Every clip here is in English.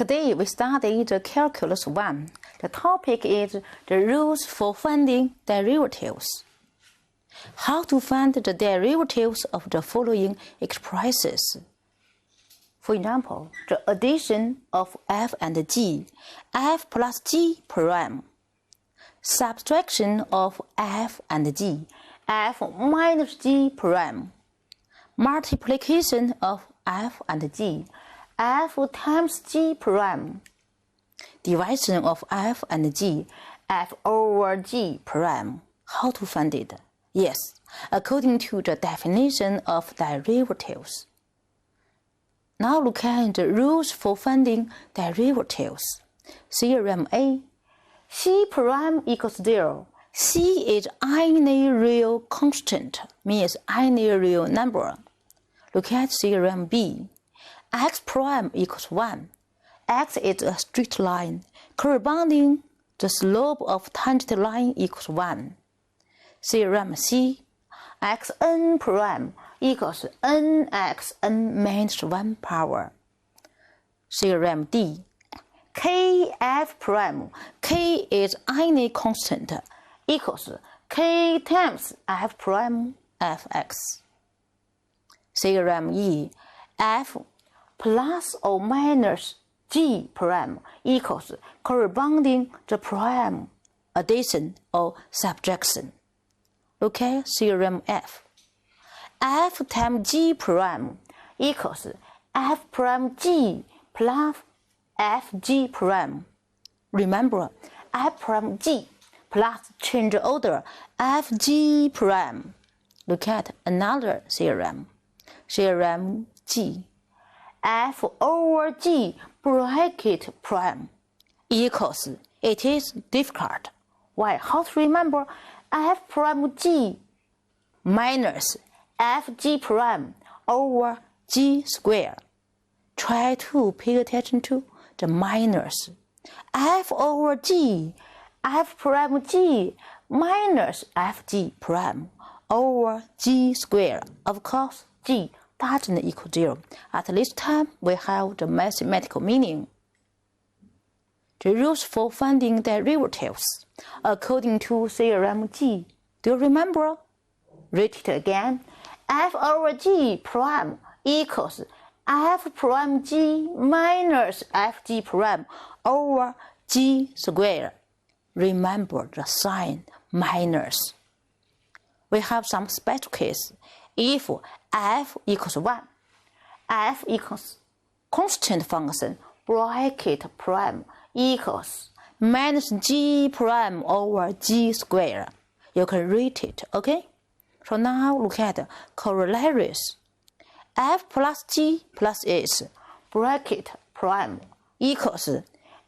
Today we study the Calculus 1. The topic is the rules for finding derivatives. How to find the derivatives of the following expressions. For example, the addition of f and g, f plus g prime. Subtraction of f and g, f minus g prime. Multiplication of f and g, f times g prime. Division of f and g, f over g prime. How to find it? Yes, according to the definition of derivatives. Now look at the rules for finding derivatives. Theorem A. C prime equals 0. C is any real constant, means any real number. Look at theorem B. X prime equals 1. X is a straight line, corresponding the slope of tangent line equals 1. Theorem C. Xn prime equals nxn minus 1 power. Theorem D. Kf prime, k is any constant, equals k times f prime fx. Theorem E. F plus or minus g prime equals corresponding the prime addition or subtraction. Look at theorem F. F times g prime equals f prime g plus fg prime. Remember, f prime g plus change order fg prime. Look at another theorem. Theorem G. F over g bracket prime equals, it is difficult. Why? How to remember f prime g minus fg prime over g square. Try to pay attention to the minus. F over g, f prime g minus fg prime over g square. Of course, g doesn't equal 0. At this time, we have the mathematical meaning. The rules for finding derivatives, according to theorem G. Do you remember? Read it again. F over g prime equals f prime g minus fg prime over g square. Remember the sign minus. We have some special case. If f equals 1, f equals constant function bracket prime equals minus g prime over g square. You can read it, okay? So now look at corollaries. F plus g plus h bracket prime equals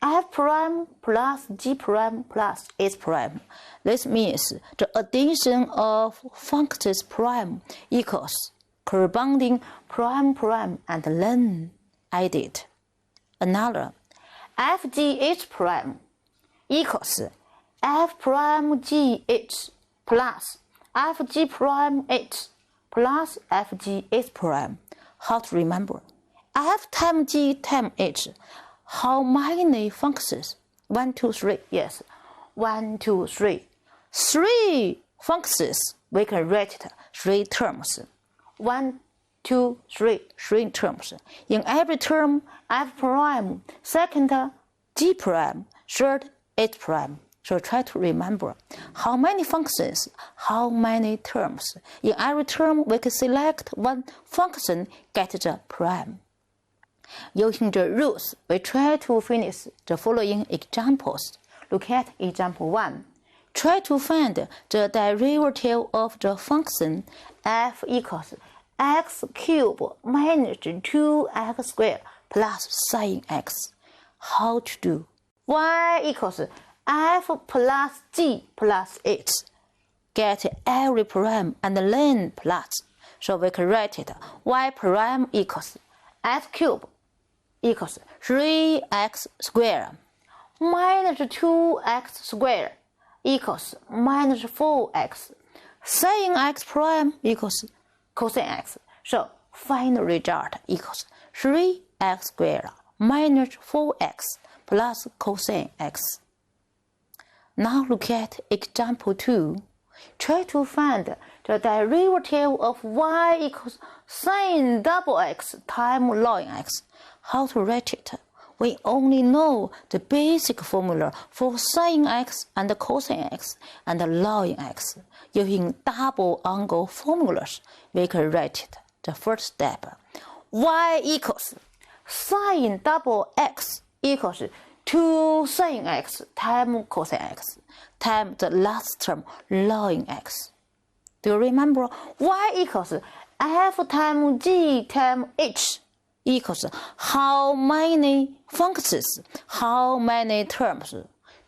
f prime plus g prime plus h prime. This means the addition of functions prime equals corresponding prime prime and then added. Another, fgh prime equals f prime gh plus fg prime h plus fgh prime. How to remember? F times g times h. How many functions? 1, 2, 3. Yes, 1, 2, 3. 3 functions. We can write it 3 terms. 1, 2, 3. 3 terms. In every term, f prime. Second, g prime. Third, h prime. So try to remember how many functions, how many terms. In every term, we can select one function, get the prime. Using the rules, we try to finish the following examples. Look at example 1. Try to find the derivative of the function f equals x cubed minus 2x squared plus sin x. How to do? Y equals f plus g plus h. Get every prime and then plus. So we can write it y prime equals x cubed equals 3x squared minus 2x squared equals minus 4x. Sin x prime equals cosine x. So final result equals 3x squared minus 4x plus cosine x. Now look at example 2. Try to find the derivative of y equals sine double x times log x. How to write it? We only know the basic formula for sine x and cosine x and log x. Using double angle formulas, we can write it. The first step, y equals sine double x equals 2 sine x times cosine x times the last term log x. Do you remember? Y equals f times g times h equals how many functions, how many terms?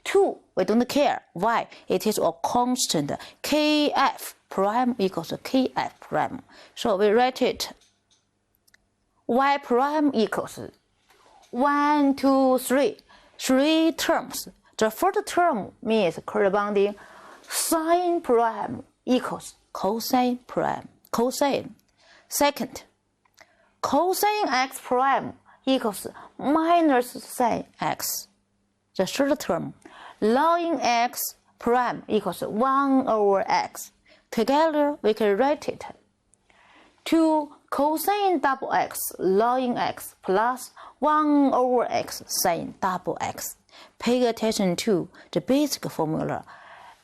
2, we don't care. Why? It is a constant. Kf prime equals Kf prime. So we write it. Y prime equals 1, 2, 3. 3 terms. The first term means corresponding sine prime equals cosine prime. Cosine. Second, cosine x prime equals minus sine x. The third term, log x prime equals 1 over x. Together we can write it. 2 cosine double x log x plus 1 over x sine double x. Pay attention to the basic formula.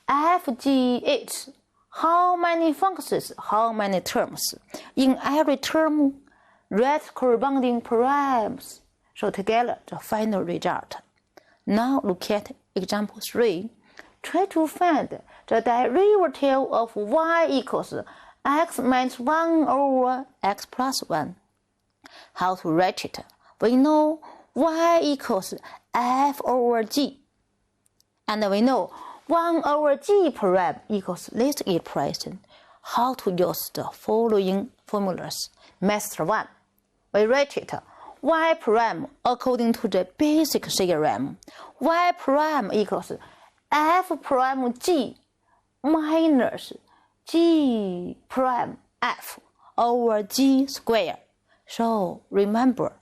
FGH, how many functions, how many terms? In every term, write corresponding primes. So together, the final result. Now look at example 3. Try to find the derivative of y equals x minus 1 over x plus 1. How to write it? We know y equals f over g. And we know 1 over g prime equals this expression. How to use the following formulas? Method 1. We write it y prime according to the basic theorem. Y prime equals f prime g minus g prime f over g squared. So remember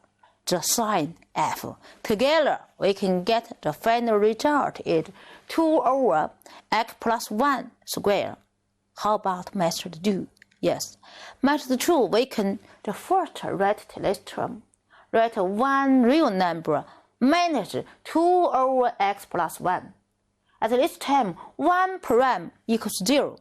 the sign f. Together we can get the final result is 2 over x plus 1 squared. How about method 2? Yes. Method 2, we can the first write this term. Write one real number minus 2 over x plus 1. At this time, 1 prime equals 0.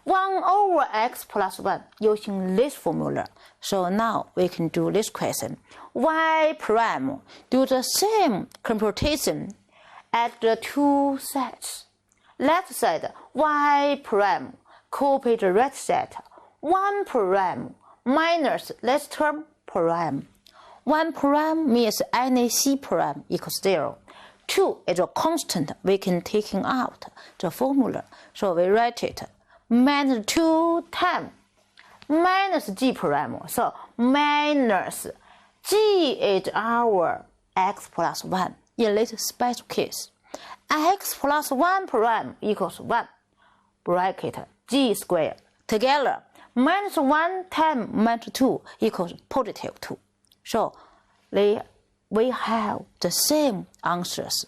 1 over x plus 1 using this formula. So now we can do this question. Y prime do the same computation at the two sides. Left side y prime, copy the right side. 1 prime minus this term prime. 1 prime means any c prime equals 0. 2 is a constant. We can take out the formula. So we write it minus 2 times minus g prime. So minus g is our x plus 1. In this special case, x plus 1 prime equals 1. Bracket g squared. Together, minus 1 times minus 2 equals positive 2. So we have the same answers.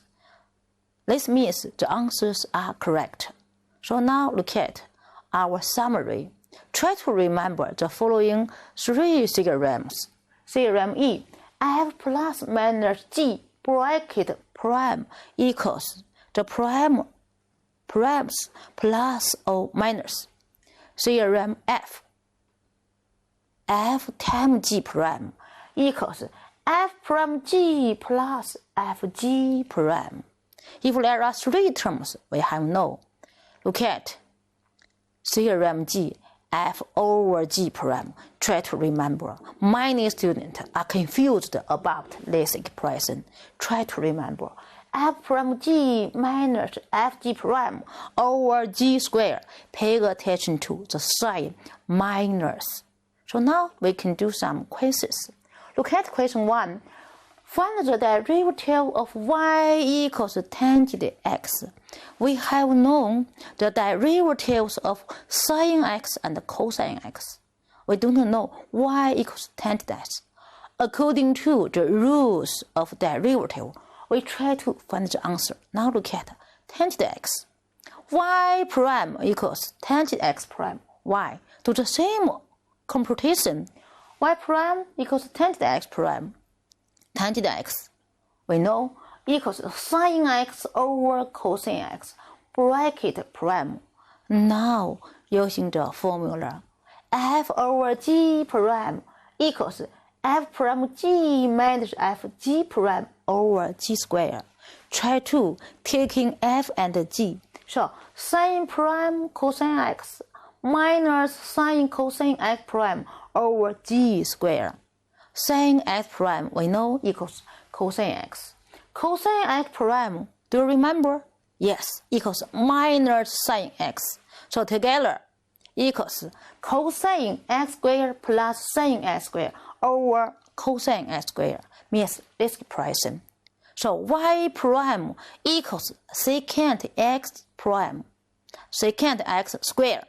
This means the answers are correct. So now look at our summary. Try to remember the following 3 theorems. Theorem E, f plus minus g bracket prime equals the primes plus or minus. Theorem F, f times g prime equals f prime g plus fg prime. If there are 3 terms, we have no. Look at theorem G, f over g prime. Try to remember. Many students are confused about this expression. Try to remember. F prime g minus fg prime over g squared. Pay attention to the sign minus. So now we can do some quizzes. Look at question 1. Find the derivative of y equals tangent x. We have known the derivatives of sine x and cosine x. We don't know y equals tangent x. according to the rules of derivative, we try to find the answer. Now look at tangent x. Y prime equals tangent x prime. Y. Do the same computation. Y prime equals tangent x prime. Tangent x, we know, equals sine x over cosine x, bracket prime. Now, using the formula, f over g prime equals f prime g minus f g prime over g squared. Try to taking f and g. So, sine prime cosine x minus sine cosine x prime over g squared. Sine x prime, we know, equals cosine x. Cosine x prime, do you remember? Yes, equals minus sine x. So together equals cosine x squared plus sine x squared over cosine x squared, means this expression. So y prime equals secant x prime, secant x squared.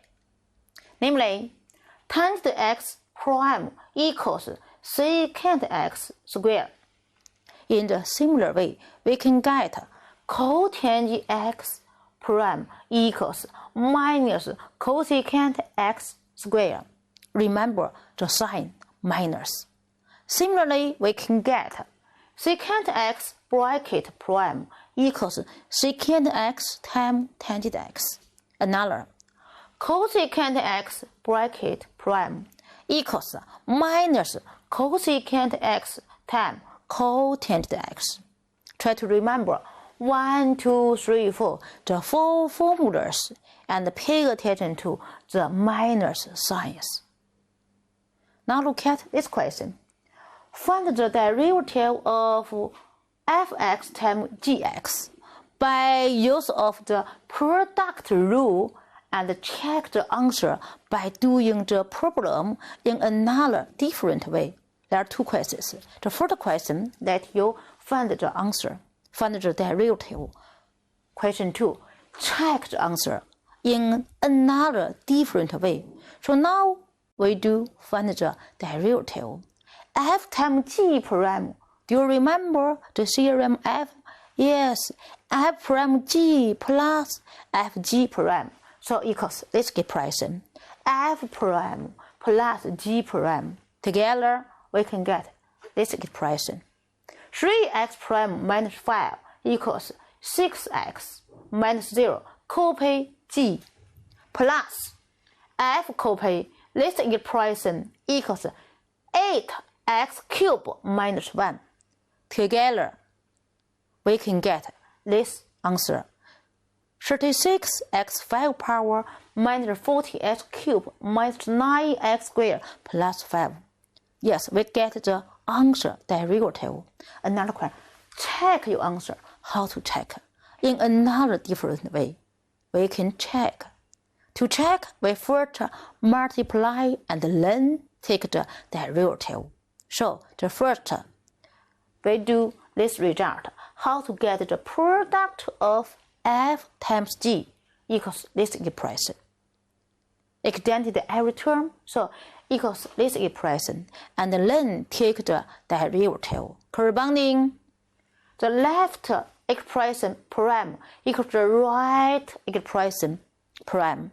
Namely, tangent x prime equals secant x squared. In the similar way, we can get cotangent x prime equals minus cosecant x squared. Remember the sign minus. Similarly, we can get secant x bracket prime equals secant x times tangent x. Another, cosecant x bracket prime equals minus cosecant x times cotangent x. Try to remember 1, 2, 3, 4, the 4 formulas, and pay attention to the minus signs. Now look at this question. Find the derivative of fx times gx by use of the product rule, and check the answer by doing the problem in another different way. There are two questions. The first question, that you find the answer, find the derivative. Question 2, check the answer in another different way. So now we do find the derivative. F times g prime. Do you remember the theorem F? Yes, f prime g plus fg prime. So equals this expression, f prime plus g prime. Together, we can get this expression. 3x prime minus 5 equals 6x minus 0 copy g plus f copy this expression equals 8x cubed minus 1. Together, we can get this answer. 36x5 power minus 40x cubed minus 9x squared plus 5. Yes, we get the answer derivative. Another question, check your answer. How to check? In another different way. We can check. To check, we first multiply and then take the derivative. So the first, we do this result. How to get the product of f times g equals this expression. Extended every term, so equals this expression, and then take the derivative. Corresponding, the left expression prime equals the right expression prime.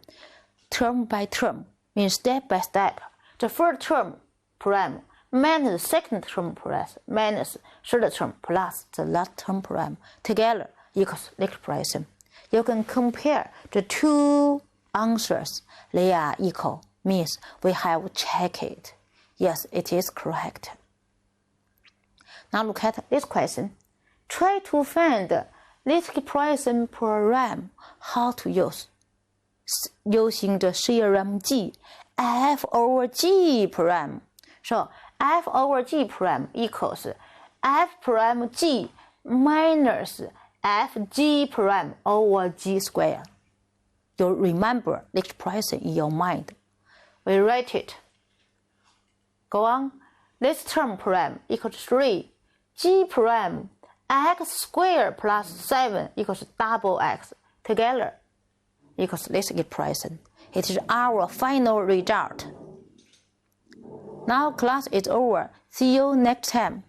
Term by term, means step by step. The first term prime minus the second term plus minus third term plus the last term prime together equals the expression. You can compare the two answers. They are equal, means we have checked it. Yes, it is correct. Now look at this question. Try to find this expression prime. How to use? Using the theorem G, f over g prime. So f over g prime equals f prime g minus fg prime over g squared. You remember the expression in your mind. We write it. Go on. This term prime equals 3. G prime x squared plus 7 equals double x. Together equals this expression. It is our final result. Now class is over. See you next time.